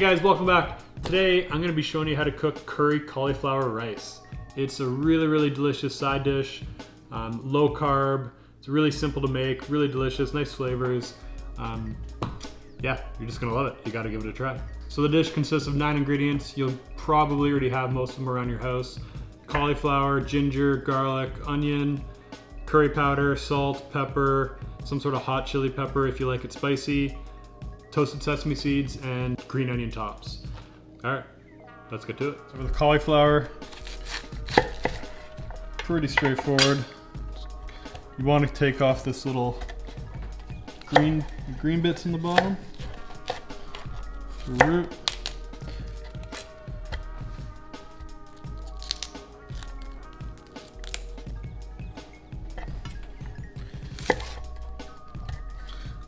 Hey guys, welcome back. Today I'm going to be showing you how to cook curried cauliflower rice. It's a really delicious side dish, low carb. It's really simple to make, really delicious, nice flavors. Yeah, you're just going to love it. You got to give it a try. So the dish consists of 9 ingredients. You'll probably already have most of them around your house. Cauliflower, ginger, garlic, onion, curry powder, salt, pepper, some sort of hot chili pepper if you like it spicy, toasted sesame seeds, and green onion tops. All right, let's get to it. So for the cauliflower, pretty straightforward. You want to take off this little green bits in the bottom, the root.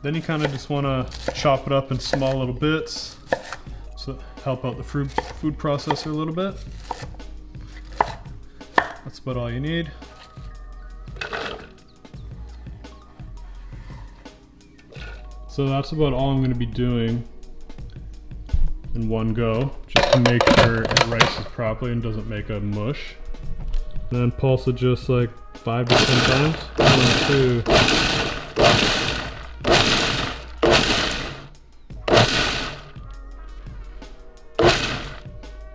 Then you kind of just want to chop it up in small little bits, so help out the food processor a little bit. That's about all you need. So that's about all I'm going to be doing in one go, just to make sure it rices properly and doesn't make a mush. Then pulse it just like 5 to 10 times. 1, 2.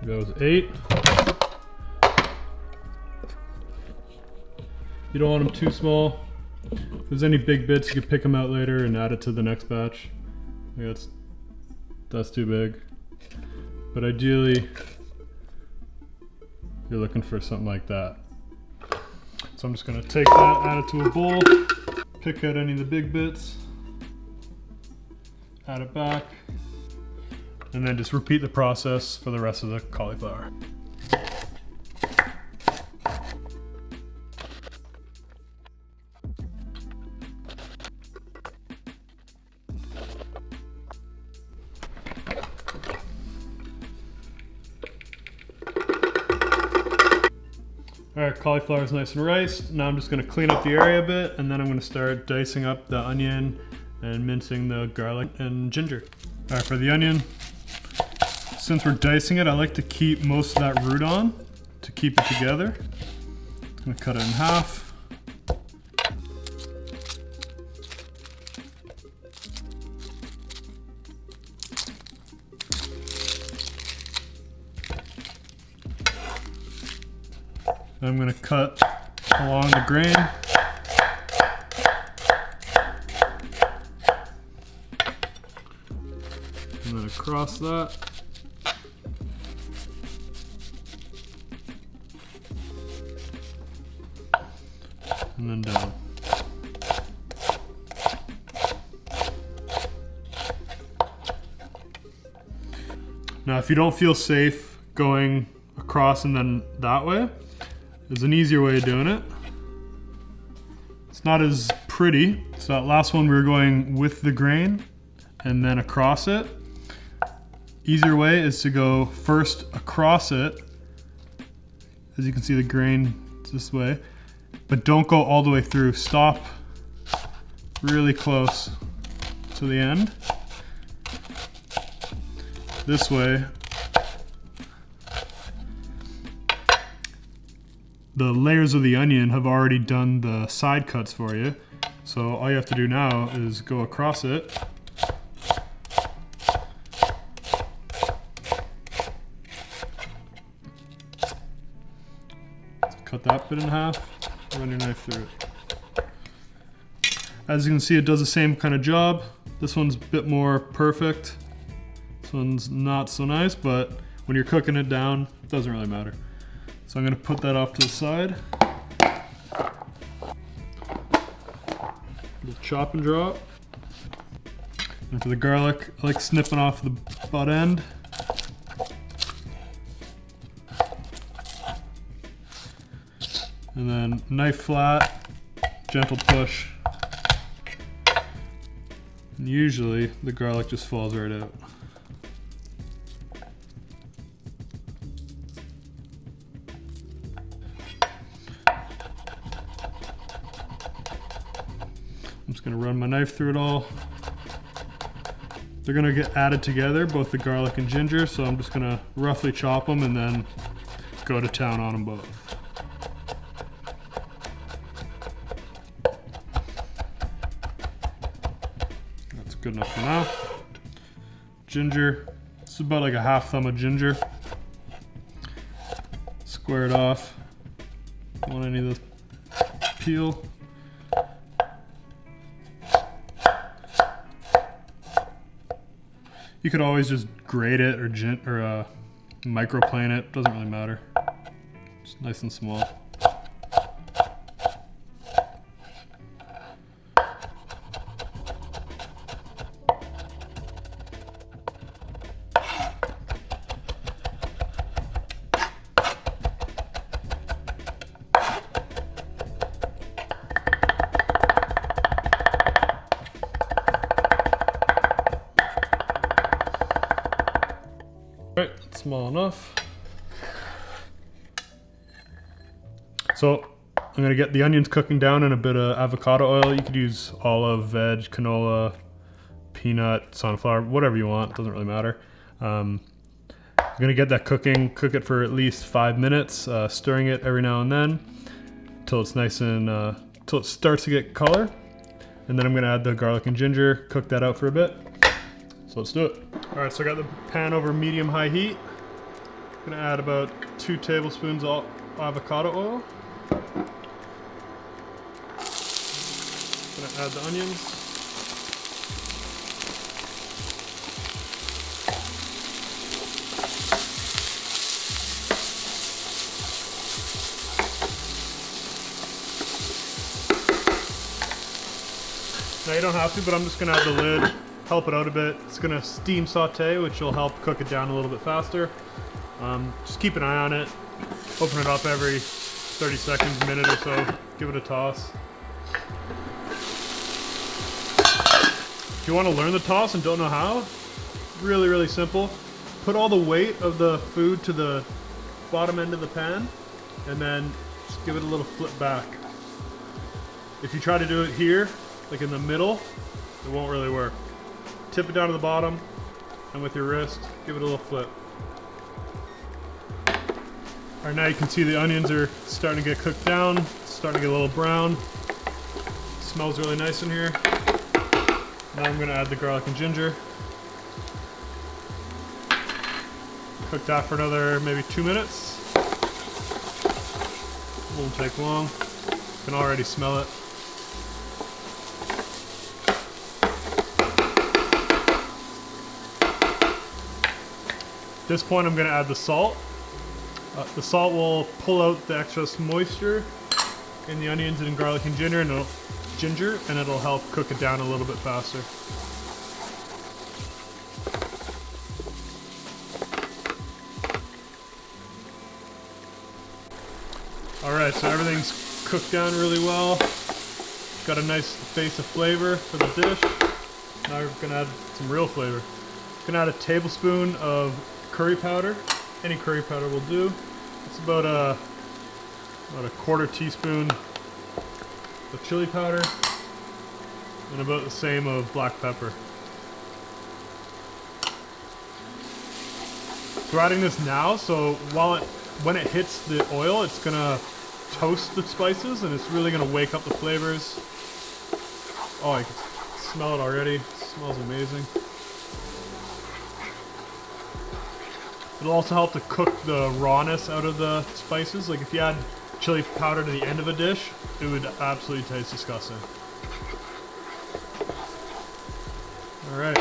Goes 8. You don't want them too small. If there's any big bits, you can pick them out later and add it to the next batch. That's too big. But ideally, you're looking for something like that. So I'm just gonna take that, add it to a bowl, pick out any of the big bits, add it back, and then just repeat the process for the rest of the cauliflower. All right, cauliflower is nice and riced. Now I'm just gonna clean up the area a bit, and then I'm gonna start dicing up the onion and mincing the garlic and ginger. All right, for the onion, since we're dicing it, I like to keep most of that root on to keep it together. I'm gonna cut it in half. I'm gonna cut along the grain. And then across that. And then down. Now, if you don't feel safe going across and then that way, there's an easier way of doing it. It's not as pretty. So that last one we were going with the grain and then across it. Easier way is to go first across it. As you can see, the grain is this way. But don't go all the way through. Stop really close to the end. This way, the layers of the onion have already done the side cuts for you. So all you have to do now is go across it. Cut that bit in half, run your knife through it. As you can see, it does the same kind of job. This one's a bit more perfect. This one's not so nice, but when you're cooking it down, it doesn't really matter. So I'm gonna put that off to the side. Just chop and drop. And for the garlic, I like snipping off the butt end. And then knife flat, gentle push. And usually the garlic just falls right out. I'm just gonna run my knife through it all. They're gonna get added together, both the garlic and ginger, so I'm just gonna roughly chop them and then go to town on them both. That's good enough for now. Ginger, this is about like a half thumb of ginger. Square it off. Don't want any of the peel. You could always just grate it or microplane it, doesn't really matter. Just nice and small. Right, small enough. So I'm gonna get the onions cooking down in a bit of avocado oil. You could use olive, veg, canola, peanut, sunflower, whatever you want, doesn't really matter. I'm gonna get that cooking, cook it for at least 5 minutes, stirring it every now and then until it's nice and, till it starts to get color. And then I'm gonna add the garlic and ginger, cook that out for a bit. So let's do it. All right, so I got the pan over medium-high heat. I'm gonna add about 2 tablespoons of avocado oil. Gonna add the onions. Now you don't have to, but I'm just gonna add the lid. Help it out a bit. It's gonna steam saute, which will help cook it down a little bit faster. Just keep an eye on it. Open it up every 30 seconds, minute or so. Give it a toss. If you want to learn the toss and don't know how, really, really simple. Put all the weight of the food to the bottom end of the pan, and then just give it a little flip back. If you try to do it here, like in the middle, it won't really work. Tip it down to the bottom, and with your wrist, give it a little flip. All right, now you can see the onions are starting to get cooked down, starting to get a little brown. Smells really nice in here. Now I'm gonna add the garlic and ginger. Cook that for another maybe 2 minutes. Won't take long. You can already smell it. At this point, I'm going to add the salt. The salt will pull out the excess moisture in the onions and garlic and ginger, and it'll help cook it down a little bit faster. All right, so everything's cooked down really well. Got a nice base of flavor for the dish. Now we're going to add some real flavor. Going to add a tablespoon of curry powder. Any curry powder will do. It's about a quarter teaspoon of chili powder and about the same of black pepper. So we're adding this now, so when it hits the oil, it's gonna toast the spices and it's really gonna wake up the flavors. Oh, I can smell it already. It smells amazing. It'll also help to cook the rawness out of the spices. Like if you add chili powder to the end of a dish, it would absolutely taste disgusting. All right.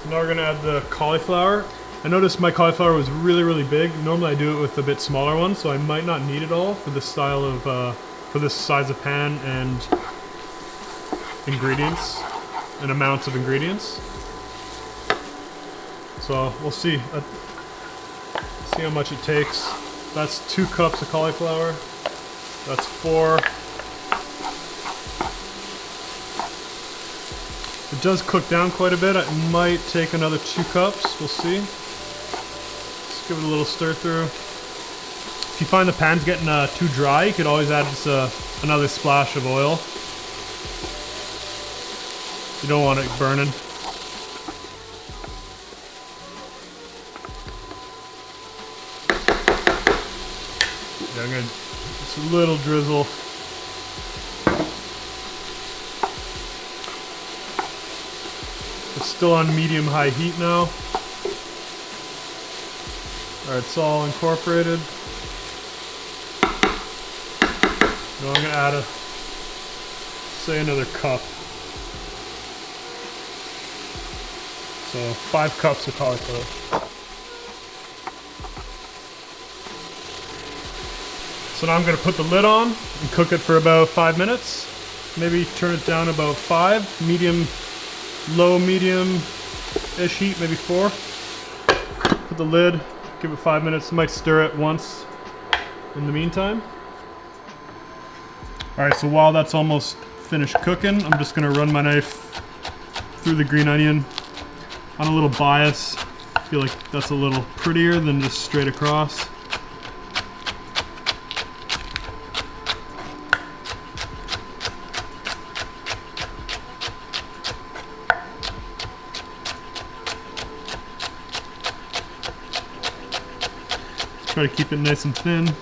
So now we're gonna add the cauliflower. I noticed my cauliflower was really, really big. Normally I do it with a bit smaller one, so I might not need it all for this style of, for this size of pan and ingredients and amounts of ingredients. So we'll see. See how much it takes. That's 2 cups of cauliflower. That's 4. It does cook down quite a bit. It might take another 2 cups. We'll see. Just give it a little stir through. If you find the pan's getting too dry, you could always add just another splash of oil. You don't want it burning. Yeah, I'm gonna just a little drizzle. It's still on medium-high heat now. Alright, it's all incorporated. Now I'm gonna add say another cup. So 5 cups of cauliflower. So now I'm gonna put the lid on and cook it for about 5 minutes. Maybe turn it down about 5, medium, low, medium-ish heat, maybe 4. Put the lid, give it 5 minutes. Might stir it once in the meantime. All right, so while that's almost finished cooking, I'm just gonna run my knife through the green onion on a little bias. I feel like that's a little prettier than just straight across. Try to keep it nice and thin. Get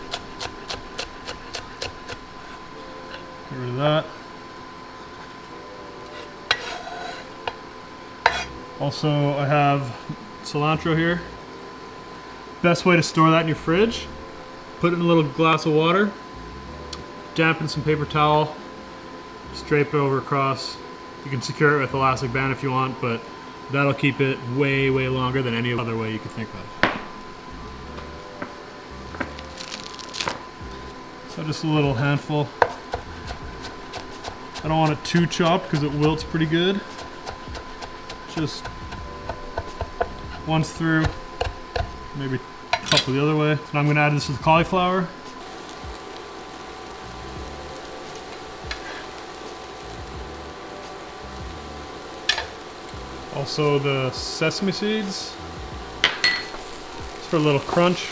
rid of that. Also, I have cilantro here. Best way to store that in your fridge, put it in a little glass of water, dampen some paper towel, just drape it over across. You can secure it with elastic band if you want, but that'll keep it way, way longer than any other way you could think of. So just a little handful. I don't want it too chopped because it wilts pretty good. Just once through, maybe a couple the other way. So now I'm going to add this to the cauliflower. Also the sesame seeds, just for a little crunch.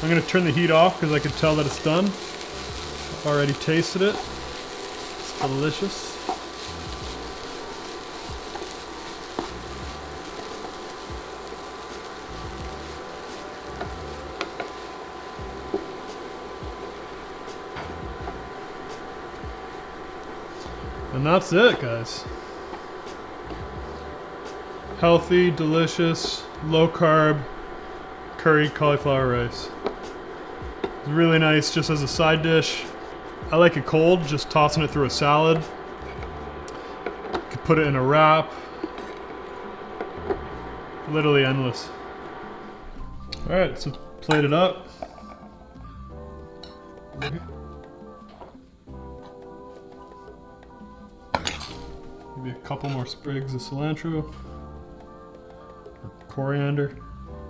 I'm going to turn the heat off because I can tell that it's done. I've already tasted it. It's delicious. And that's it, guys. Healthy, delicious, low carb, curried cauliflower rice. It's really nice just as a side dish. I like it cold, just tossing it through a salad. You could put it in a wrap. Literally endless. Alright, so plate it up. Maybe a couple more sprigs of cilantro. Or coriander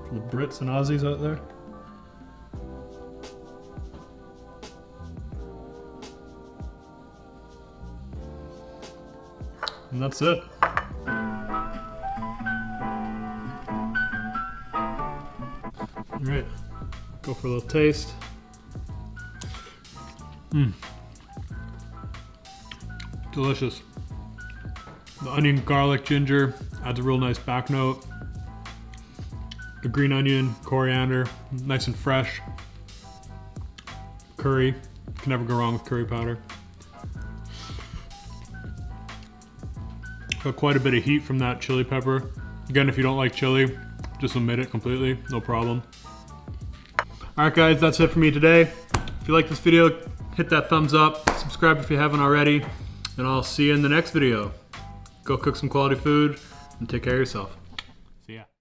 for the Brits and Aussies out there. And that's it. Alright, go for a little taste. Delicious. The onion, garlic, ginger adds a real nice back note. The green onion, coriander, nice and fresh. Curry, can never go wrong with curry powder. Got quite a bit of heat from that chili pepper. Again, if you don't like chili, just omit it completely, no problem. Alright guys, that's it for me today. If you like this video, hit that thumbs up, subscribe if you haven't already, and I'll see you in the next video. Go cook some quality food and take care of yourself.